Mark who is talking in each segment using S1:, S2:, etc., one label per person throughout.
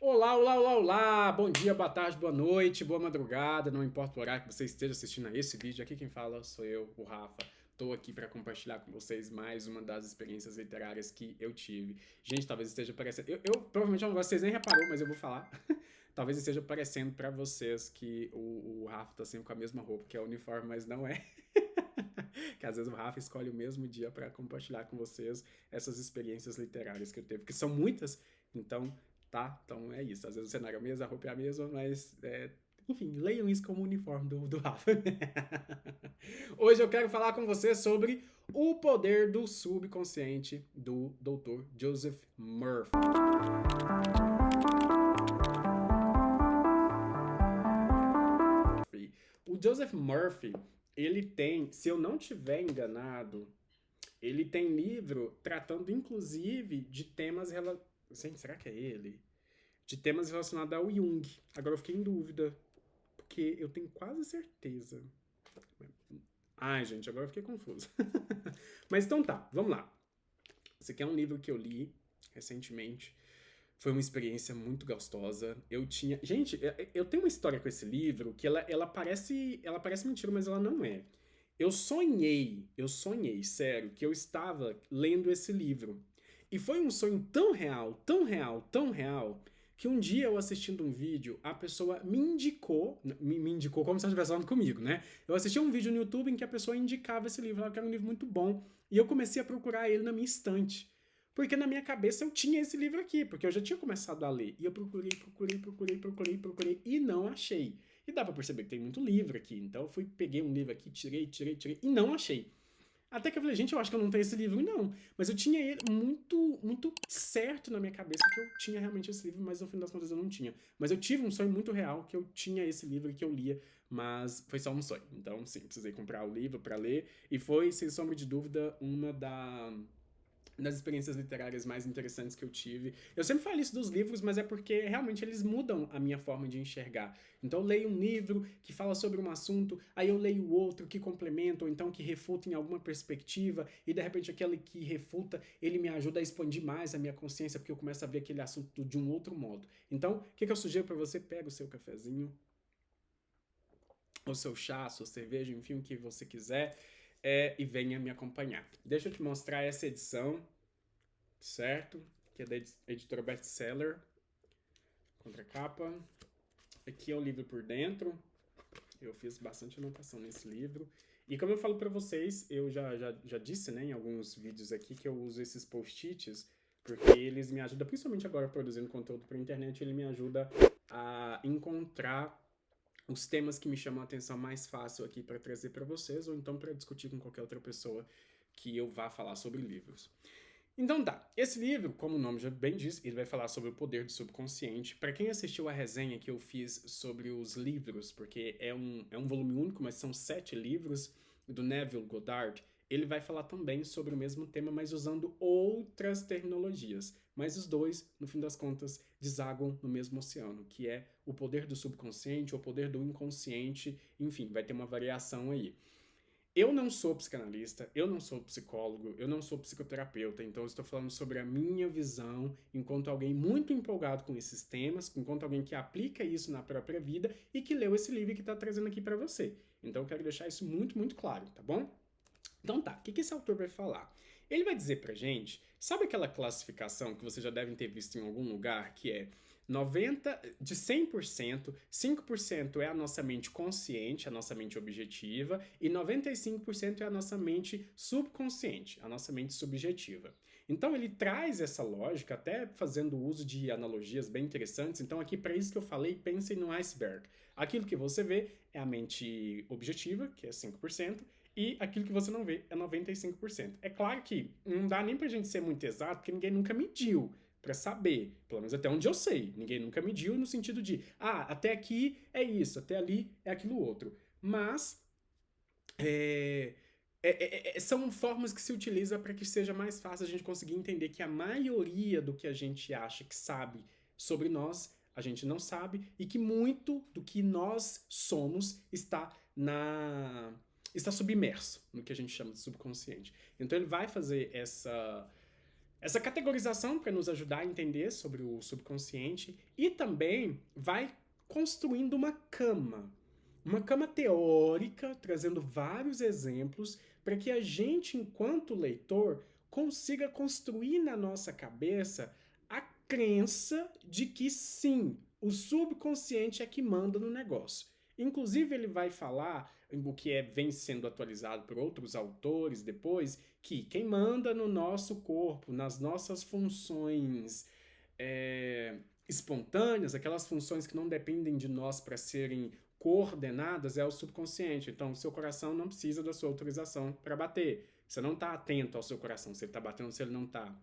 S1: Olá, olá, olá, olá! Bom dia, boa tarde, boa noite, boa madrugada, não importa o horário que você esteja assistindo a esse vídeo, aqui quem fala sou eu, o Rafa. Tô aqui para compartilhar com vocês mais uma das experiências literárias que eu tive. Gente, talvez esteja parecendo. Eu provavelmente não vocês nem reparou, mas eu vou falar. Talvez esteja parecendo para vocês que o Rafa tá sempre com a mesma roupa, que é o uniforme, mas não é. Que às vezes o Rafa escolhe o mesmo dia para compartilhar com vocês essas experiências literárias que eu teve, que são muitas, então, tá? Então é isso. Às vezes o cenário é o mesmo, a roupa é a mesma, mas enfim, leiam isso como uniforme do Rafa. Hoje eu quero falar com você sobre O Poder do Subconsciente do Dr. Joseph Murphy. O Joseph Murphy, ele tem, se eu não tiver enganado, ele tem livro tratando inclusive de temas relacionados. Gente, será que é ele? De temas relacionados ao Jung. Agora eu fiquei em dúvida, porque eu tenho quase certeza. Ai, gente, agora eu fiquei confuso. Mas então tá, vamos lá. Esse aqui é um livro que eu li recentemente. Foi uma experiência muito gostosa. Eu tinha. Gente, eu tenho uma história com esse livro que ela parece mentira, mas ela não é. Eu sonhei, sério, que eu estava lendo esse livro. E foi um sonho tão real, tão real, tão real, que um dia eu assistindo um vídeo, a pessoa me indicou como se ela estivesse falando comigo, né? Eu assisti um vídeo no YouTube em que a pessoa indicava esse livro, ela que era um livro muito bom, e eu comecei a procurar ele na minha estante. Porque na minha cabeça eu tinha esse livro aqui, porque eu já tinha começado a ler. E eu procurei e não achei. E dá pra perceber que tem muito livro aqui. Então eu fui, peguei um livro aqui, tirei e não achei. Até que eu falei, gente, eu acho que eu não tenho esse livro, não. Mas eu tinha ele muito certo na minha cabeça que eu tinha realmente esse livro, mas no fim das contas eu não tinha. Mas eu tive um sonho muito real que eu tinha esse livro e que eu lia, mas foi só um sonho. Então, sim, precisei comprar o livro para ler. E foi, sem sombra de dúvida, uma das experiências literárias mais interessantes que eu tive. Eu sempre falo isso dos livros, mas é porque realmente eles mudam a minha forma de enxergar. Então eu leio um livro que fala sobre um assunto, aí eu leio outro que complementa, ou então que refuta em alguma perspectiva, e de repente aquele que refuta, ele me ajuda a expandir mais a minha consciência, porque eu começo a ver aquele assunto de um outro modo. Então, o que eu sugiro para você? Pega o seu cafezinho, o seu chá, a sua cerveja, enfim, o que você quiser, e venha me acompanhar. Deixa eu te mostrar essa edição, certo? Que é da editora Bestseller, contracapa. Aqui é o livro por dentro. Eu fiz bastante anotação nesse livro. E como eu falo para vocês, eu já disse, né, em alguns vídeos aqui que eu uso esses post-its porque eles me ajudam, principalmente agora produzindo conteúdo para internet, ele me ajuda a encontrar os temas que me chamam a atenção mais fácil aqui para trazer para vocês, ou então para discutir com qualquer outra pessoa que eu vá falar sobre livros. Então tá, esse livro, como o nome já bem diz, ele vai falar sobre o poder do subconsciente. Para quem assistiu a resenha que eu fiz sobre os livros, porque é um volume único, mas são 7 livros, do Neville Goddard, ele vai falar também sobre o mesmo tema, mas usando outras terminologias. Mas os dois, no fim das contas, desaguam no mesmo oceano, que é o poder do subconsciente, o poder do inconsciente, enfim, vai ter uma variação aí. Eu não sou psicanalista, eu não sou psicólogo, eu não sou psicoterapeuta, então eu estou falando sobre a minha visão enquanto alguém muito empolgado com esses temas, enquanto alguém que aplica isso na própria vida e que leu esse livro que está trazendo aqui para você. Então eu quero deixar isso muito claro, tá bom? Então tá, o que esse autor vai falar? Ele vai dizer pra gente, sabe aquela classificação que vocês já devem ter visto em algum lugar, que é 90, de 100%, 5% é a nossa mente consciente, a nossa mente objetiva, e 95% é a nossa mente subconsciente, a nossa mente subjetiva. Então ele traz essa lógica, até fazendo uso de analogias bem interessantes. Então aqui para isso que eu falei, pensem no iceberg. Aquilo que você vê é a mente objetiva, que é 5%, e aquilo que você não vê é 95%. É claro que não dá nem pra gente ser muito exato, porque ninguém nunca mediu para saber, pelo menos até onde eu sei. Ninguém nunca mediu no sentido de, até aqui é isso, até ali é aquilo outro. Mas é, são formas que se utiliza para que seja mais fácil a gente conseguir entender que a maioria do que a gente acha que sabe sobre nós, a gente não sabe, e que muito do que nós somos está submerso no que a gente chama de subconsciente. Então ele vai fazer Essa categorização para nos ajudar a entender sobre o subconsciente e também vai construindo uma cama teórica, trazendo vários exemplos para que a gente, enquanto leitor, consiga construir na nossa cabeça a crença de que sim, o subconsciente é que manda no negócio. Inclusive, ele vai falar, o que vem sendo atualizado por outros autores depois, que quem manda no nosso corpo, nas nossas funções espontâneas, aquelas funções que não dependem de nós para serem coordenadas, é o subconsciente. Então, o seu coração não precisa da sua autorização para bater. Você não está atento ao seu coração, se ele está batendo, se ele não está.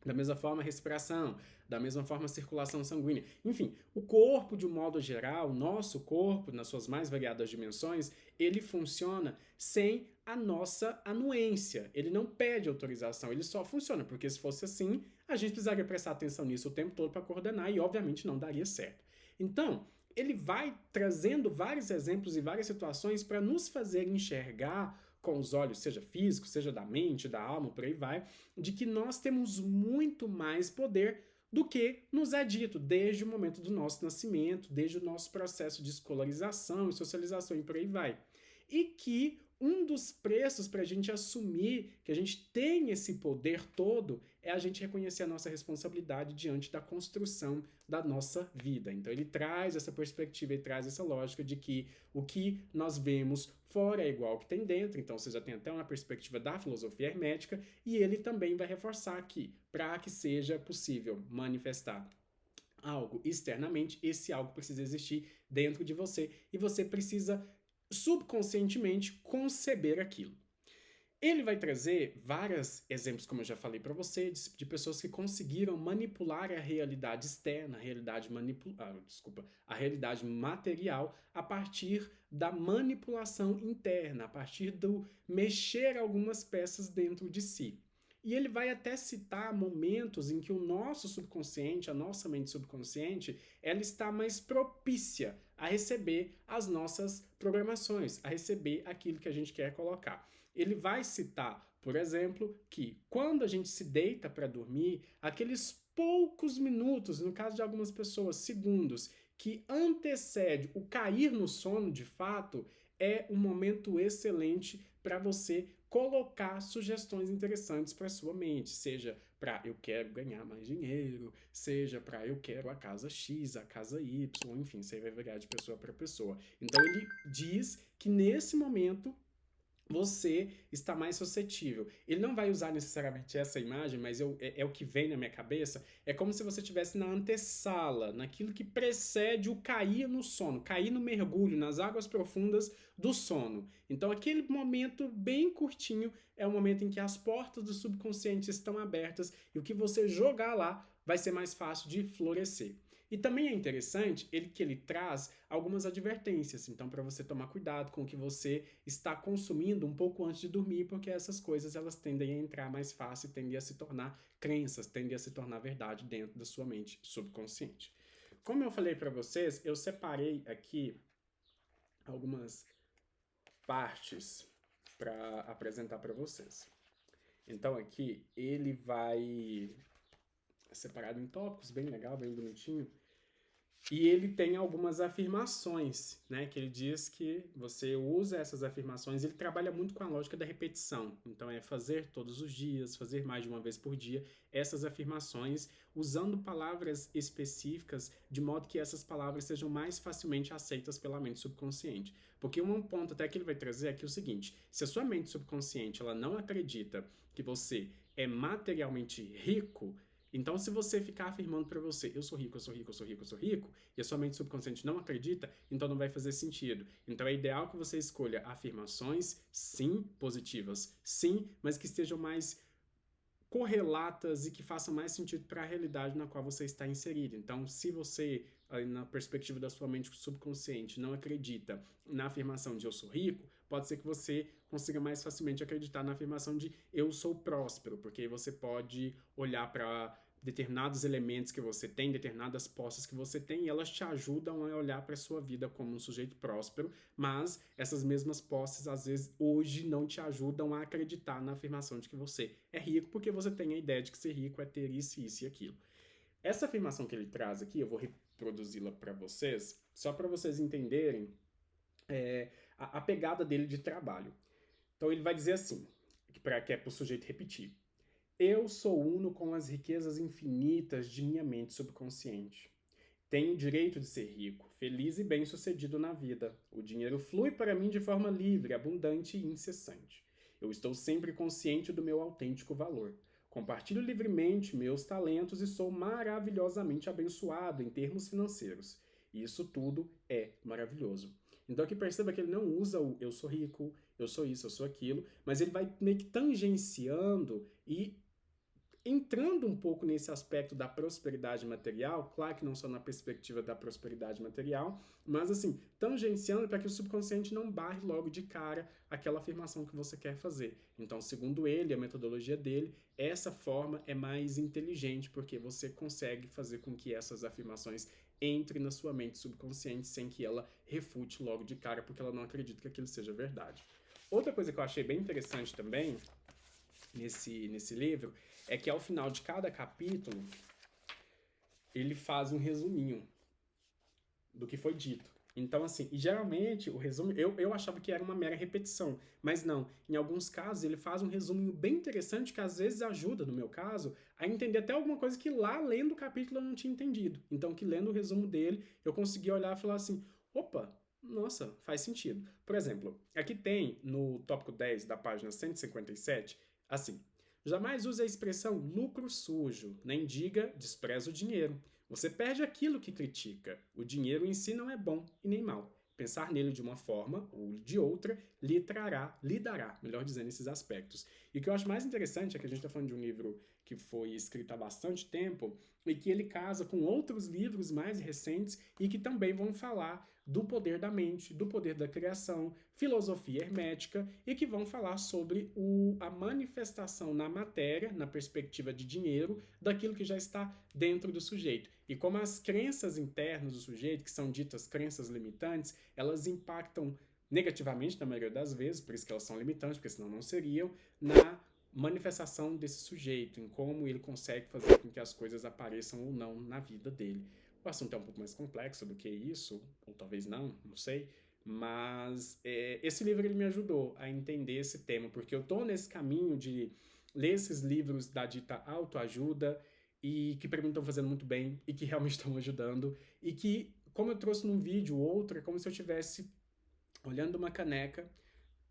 S1: Da mesma forma, a respiração, da mesma forma, a circulação sanguínea. Enfim, o corpo, de um modo geral, o nosso corpo, nas suas mais variadas dimensões, ele funciona sem a nossa anuência. Ele não pede autorização, ele só funciona, porque se fosse assim, a gente precisaria prestar atenção nisso o tempo todo para coordenar e, obviamente, não daria certo. Então, ele vai trazendo vários exemplos e várias situações para nos fazer enxergar com os olhos, seja físicos, seja da mente, da alma, por aí vai, de que nós temos muito mais poder do que nos é dito desde o momento do nosso nascimento, desde o nosso processo de escolarização e socialização e por aí vai. E que um dos preços para a gente assumir que a gente tem esse poder todo é a gente reconhecer a nossa responsabilidade diante da construção da nossa vida. Então ele traz essa perspectiva e traz essa lógica de que o que nós vemos fora é igual ao que tem dentro, então você já tem até uma perspectiva da filosofia hermética, e ele também vai reforçar aqui, para que seja possível manifestar algo externamente, esse algo precisa existir dentro de você, e você precisa subconscientemente conceber aquilo. Ele vai trazer vários exemplos, como eu já falei para você, de pessoas que conseguiram manipular a realidade externa, a realidade material, a partir da manipulação interna, a partir do mexer algumas peças dentro de si. E ele vai até citar momentos em que o nosso subconsciente, a nossa mente subconsciente, ela está mais propícia a receber as nossas programações, a receber aquilo que a gente quer colocar. Ele vai citar, por exemplo, que quando a gente se deita para dormir, aqueles poucos minutos, no caso de algumas pessoas, segundos, que antecede o cair no sono de fato, é um momento excelente para você colocar sugestões interessantes para sua mente, seja para eu quero ganhar mais dinheiro, seja para eu quero a casa X, a casa Y, enfim, isso aí vai variar de pessoa para pessoa. Então ele diz que nesse momento você está mais suscetível. Ele não vai usar necessariamente essa imagem, mas é o que vem na minha cabeça. É como se você estivesse na antessala, naquilo que precede o cair no sono, cair no mergulho, nas águas profundas do sono. Então, aquele momento bem curtinho é o momento em que as portas do subconsciente estão abertas e o que você jogar lá vai ser mais fácil de florescer. E também é interessante que ele traz algumas advertências, então para você tomar cuidado com o que você está consumindo um pouco antes de dormir, porque essas coisas elas tendem a entrar mais fácil, tendem a se tornar crenças, tendem a se tornar verdade dentro da sua mente subconsciente. Como eu falei para vocês, eu separei aqui algumas partes para apresentar para vocês. Então aqui ele vai separado em tópicos, bem legal, bem bonitinho. E ele tem algumas afirmações, né? Que ele diz que você usa essas afirmações, ele trabalha muito com a lógica da repetição. Então é fazer todos os dias, fazer mais de uma vez por dia essas afirmações, usando palavras específicas, de modo que essas palavras sejam mais facilmente aceitas pela mente subconsciente. Porque um ponto até que ele vai trazer aqui é o seguinte: se a sua mente subconsciente ela não acredita que você é materialmente rico, então, se você ficar afirmando para você, eu sou rico, eu sou rico, eu sou rico, eu sou rico, e a sua mente subconsciente não acredita, então não vai fazer sentido. Então, é ideal que você escolha afirmações, sim, positivas, sim, mas que estejam mais correlatas e que façam mais sentido para a realidade na qual você está inserido. Então, se você, na perspectiva da sua mente subconsciente, não acredita na afirmação de eu sou rico, pode ser que você consiga mais facilmente acreditar na afirmação de eu sou próspero, porque aí você pode olhar para determinados elementos que você tem, determinadas posses que você tem, e elas te ajudam a olhar para a sua vida como um sujeito próspero, mas essas mesmas posses, às vezes, hoje não te ajudam a acreditar na afirmação de que você é rico, porque você tem a ideia de que ser rico é ter isso e aquilo. Essa afirmação que ele traz aqui, eu vou reproduzi-la para vocês, só para vocês entenderem a pegada dele de trabalho. Então ele vai dizer assim, que é para o sujeito repetir. Eu sou uno com as riquezas infinitas de minha mente subconsciente. Tenho o direito de ser rico, feliz e bem-sucedido na vida. O dinheiro flui para mim de forma livre, abundante e incessante. Eu estou sempre consciente do meu autêntico valor. Compartilho livremente meus talentos e sou maravilhosamente abençoado em termos financeiros. E isso tudo é maravilhoso. Então aqui perceba que ele não usa o eu sou rico, eu sou isso, eu sou aquilo, mas ele vai meio que tangenciando e entrando um pouco nesse aspecto da prosperidade material, claro que não só na perspectiva da prosperidade material, mas assim, tangenciando para que o subconsciente não barre logo de cara aquela afirmação que você quer fazer. Então, segundo ele, a metodologia dele, essa forma é mais inteligente, porque você consegue fazer com que essas afirmações entrem na sua mente subconsciente sem que ela refute logo de cara, porque ela não acredita que aquilo seja verdade. Outra coisa que eu achei bem interessante também nesse livro é que ao final de cada capítulo ele faz um resuminho do que foi dito. Então, assim, e geralmente o resumo, eu achava que era uma mera repetição, mas não. Em alguns casos ele faz um resuminho bem interessante que às vezes ajuda, no meu caso, a entender até alguma coisa que lá lendo o capítulo eu não tinha entendido. Então, que lendo o resumo dele, eu consegui olhar e falar assim, opa, nossa, faz sentido. Por exemplo, aqui tem no tópico 10 da página 157, assim, jamais use a expressão lucro sujo, nem diga despreza o dinheiro. Você perde aquilo que critica. O dinheiro em si não é bom e nem mal. Pensar nele de uma forma ou de outra lhe dará, melhor dizendo, esses aspectos. E o que eu acho mais interessante é que a gente está falando de um livro que foi escrito há bastante tempo e que ele casa com outros livros mais recentes e que também vão falar do poder da mente, do poder da criação, filosofia hermética e que vão falar sobre a manifestação na matéria, na perspectiva de dinheiro, daquilo que já está dentro do sujeito. E como as crenças internas do sujeito, que são ditas crenças limitantes, elas impactam negativamente, na maioria das vezes, por isso que elas são limitantes, porque senão não seriam, na manifestação desse sujeito, em como ele consegue fazer com que as coisas apareçam ou não na vida dele. O assunto é um pouco mais complexo do que isso, ou talvez não sei, mas esse livro ele me ajudou a entender esse tema, porque eu estou nesse caminho de ler esses livros da dita autoajuda e que para mim estão fazendo muito bem e que realmente estão ajudando e que, como eu trouxe num vídeo ou outro, é como se eu estivesse olhando uma caneca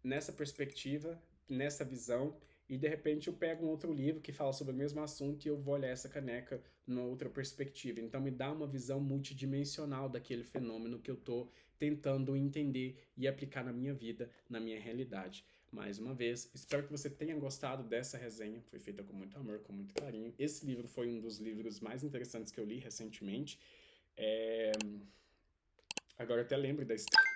S1: nessa perspectiva, nessa visão, e de repente eu pego um outro livro que fala sobre o mesmo assunto e eu vou olhar essa caneca numa outra perspectiva. Então me dá uma visão multidimensional daquele fenômeno que eu estou tentando entender e aplicar na minha vida, na minha realidade. Mais uma vez, espero que você tenha gostado dessa resenha, foi feita com muito amor, com muito carinho. Esse livro foi um dos livros mais interessantes que eu li recentemente. Agora eu até lembro da história,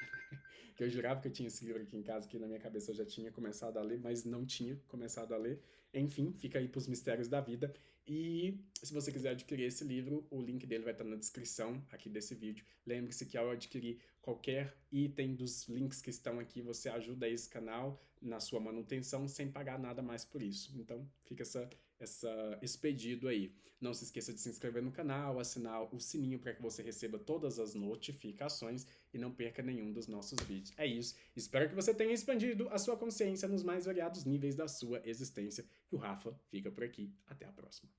S1: que eu jurava que eu tinha esse livro aqui em casa, que na minha cabeça eu já tinha começado a ler, mas não tinha começado a ler. Enfim, fica aí pros mistérios da vida. E se você quiser adquirir esse livro, o link dele vai estar na descrição aqui desse vídeo. Lembre-se que ao adquirir qualquer item dos links que estão aqui, você ajuda esse canal na sua manutenção sem pagar nada mais por isso. Então, fica esse pedido aí. Não se esqueça de se inscrever no canal, assinar o sininho para que você receba todas as notificações e não perca nenhum dos nossos vídeos. É isso. Espero que você tenha expandido a sua consciência nos mais variados níveis da sua existência. E o Rafa fica por aqui. Até a próxima.